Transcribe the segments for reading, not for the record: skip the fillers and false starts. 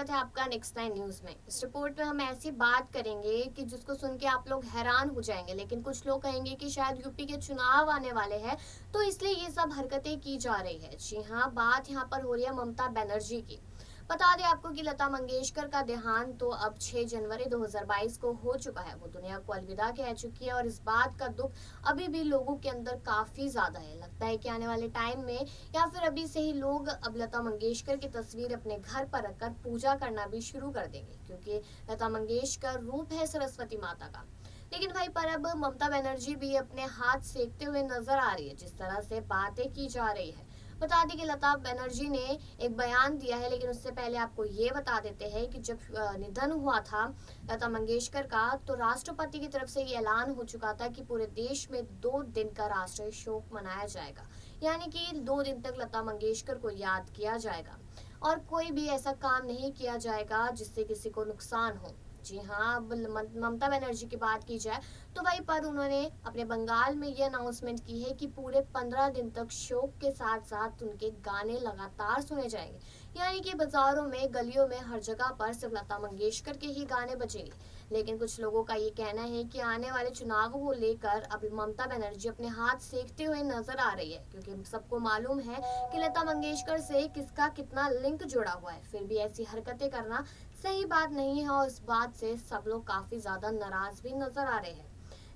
स्वागत है आपका नेक्स्ट नाइन न्यूज में। इस रिपोर्ट में हम ऐसी बात करेंगे कि जिसको सुन के आप लोग हैरान हो जाएंगे, लेकिन कुछ लोग कहेंगे कि शायद यूपी के चुनाव आने वाले हैं तो इसलिए ये सब हरकतें की जा रही है। जी हाँ, बात यहाँ पर हो रही है ममता बनर्जी की। बता दें आपको कि लता मंगेशकर का देहांत तो अब 6 जनवरी 2022 को हो चुका है। वो दुनिया को अलविदा कह चुकी है और इस बात का दुख अभी भी लोगों के अंदर काफी ज्यादा है। लगता है कि आने वाले टाइम में या फिर अभी से ही लोग अब लता मंगेशकर की तस्वीर अपने घर पर रखकर पूजा करना भी शुरू कर देंगे, क्योंकि लता मंगेशकर रूप है सरस्वती माता का। लेकिन भाई पर अब ममता बनर्जी भी अपने हाथ सेकते हुए नजर आ रही है। जिस तरह से बातें की जा रही है, बता दें कि लता बनर्जी ने एक बयान दिया है, लेकिन उससे पहले आपको ये बता देते हैं कि जब निधन हुआ था लता मंगेशकर का, तो राष्ट्रपति की तरफ से ये ऐलान हो चुका था कि पूरे देश में 2 दिन का राष्ट्रीय शोक मनाया जाएगा। यानी कि 2 दिन तक लता मंगेशकर को याद किया जाएगा और कोई भी ऐसा काम नहीं किया जाएगा जिससे किसी को नुकसान हो। जी हाँ, अब ममता बनर्जी की बात की जाए तो वहीं पर उन्होंने अपने बंगाल में ये अनाउंसमेंट की है कि पूरे 15 दिन तक शोक के साथ साथ उनके गाने लगातार सुने जाएंगे। यानी कि बाजारों में, गलियों में, हर जगह पर सिर्फ लता मंगेशकर के ही गाने बजेंगे। लेकिन कुछ लोगों का ये कहना है कि आने वाले चुनावों को लेकर अब ममता बनर्जी अपने हाथ सेकते हुए नजर आ रही है, क्योंकि सबको मालूम है कि लता मंगेशकर से किसका कितना लिंक जुड़ा हुआ है। फिर भी ऐसी हरकतें करना सही बात नहीं है और इस बात से सब लोग काफी ज्यादा नाराज भी नजर आ रहे हैं।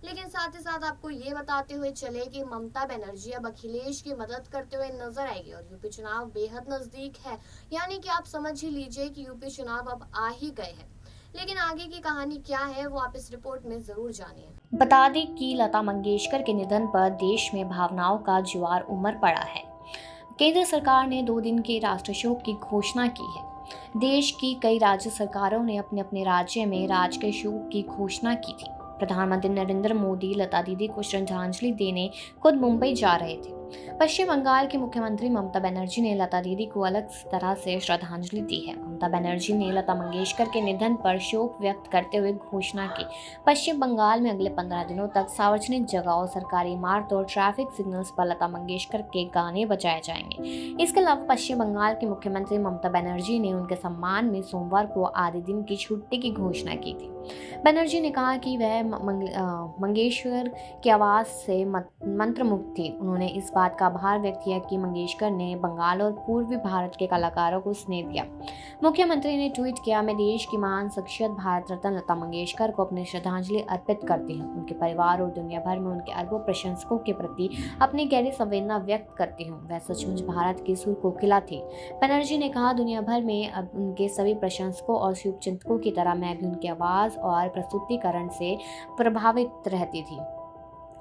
लेकिन साथ ही साथ आपको ये बताते हुए चले कि ममता बनर्जी अब अखिलेश की मदद करते हुए नजर आएगी और यूपी चुनाव बेहद नजदीक है। यानी कि आप समझ ही लीजिए कि यूपी चुनाव अब आ ही गए हैं। लेकिन आगे की कहानी क्या है वो आप इस रिपोर्ट में जरूर जानिए। बता दें कि लता मंगेशकर के निधन पर देश में भावनाओं का ज्वार उमड़ पड़ा है। केंद्र सरकार ने 2 दिन के राष्ट्रीय शोक की घोषणा की है। देश की कई राज्य सरकारों ने अपने अपने राज्य में राजकीय शोक की घोषणा की थी। प्रधानमंत्री नरेंद्र मोदी लता दीदी को श्रद्धांजलि देने खुद मुंबई जा रहे थे। पश्चिम बंगाल की मुख्यमंत्री ममता बनर्जी ने लता दीदी को अलग तरह से श्रद्धांजलि दी है। ममता बनर्जी ने लता मंगेशकर के निधन पर शोक व्यक्त करते हुए घोषणा की। पश्चिम बंगाल में अगले 15 दिनों तक सार्वजनिक जगहों, सरकारी इमारतों और ट्रैफिक सिग्नल्स पर लता मंगेशकर के गाने बजाए जाएंगे। इसके अलावा पश्चिम बंगाल की मुख्यमंत्री ममता बनर्जी ने उनके सम्मान में सोमवार को आधे दिन की छुट्टी की घोषणा की थी। बनर्जी ने कहा कि वह मंगेशकर की आवाज से मंत्रमुग्ध थी। उन्होंने इस बात का आभार व्यक्त किया कि मंगेशकर ने बंगाल और पूर्वी भारत के कलाकारों को स्नेह दिया। मुख्यमंत्री ने ट्वीट किया, मैं देश की महान शख्सियत भारत रत्न लता मंगेशकर को अपनी श्रद्धांजलि अर्पित करती हूँ। उनके परिवार और दुनिया भर में उनके अरबों प्रशंसकों के प्रति अपनी गहरी संवेदना व्यक्त करती हूँ। वह सचमुच भारत की सुर कोकिला थी। बनर्जी ने कहा, दुनिया भर में अब उनके सभी प्रशंसकों और शुभचिंतकों की तरह मैं भी उनकी आवाज और प्रस्तुतिकरण से प्रभावित रहती थी।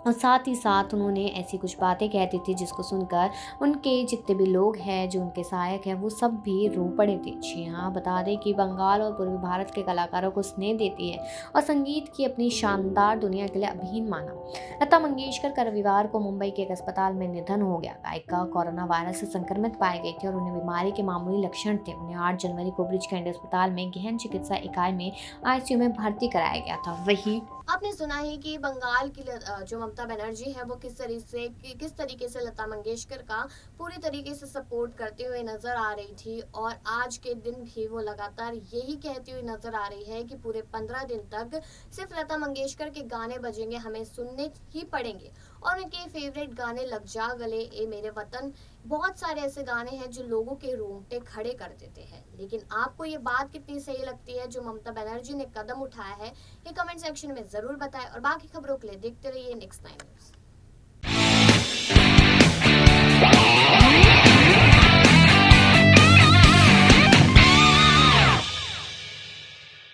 और साथ ही साथ उन्होंने ऐसी कुछ बातें कहती थी जिसको सुनकर उनके जितने भी लोग हैं जो उनके सहायक हैं वो सब भी रो पड़े थे। जी हाँ, बता दें कि बंगाल और पूर्वी भारत के कलाकारों को स्नेह देती है और संगीत की अपनी शानदार दुनिया के लिए अभिन्न माना। लता मंगेशकर का रविवार को मुंबई के एक अस्पताल में निधन हो गया। गायिका कोरोना वायरस से संक्रमित पाई गई थी और उन्हें बीमारी के मामूली लक्षण थे। उन्हें 8 जनवरी को ब्रिज कैंडी अस्पताल में गहन चिकित्सा इकाई में आईसीयू में भर्ती कराया गया था। वही आपने सुना ही कि बंगाल की जो ममता बनर्जी है वो किस तरीके से लता मंगेशकर का पूरी तरीके से सपोर्ट करते हुए नजर आ रही थी और आज के दिन भी वो लगातार यही कहती हुई नजर आ रही है कि पूरे 15 दिन तक सिर्फ लता मंगेशकर के गाने बजेंगे, हमें सुनने ही पड़ेंगे। और उनके फेवरेट गाने लग जा गले, ए मेरे वतन, बहुत सारे ऐसे गाने हैं जो लोगों के रोंगटे खड़े कर देते हैं। लेकिन आपको ये बात कितनी सही लगती है जो ममता बनर्जी ने कदम उठाया है, ये कमेंट सेक्शन में जरूर बताएं और बाकी खबरों के लिए देखते रहिए नेक्स्ट 9 न्यूज।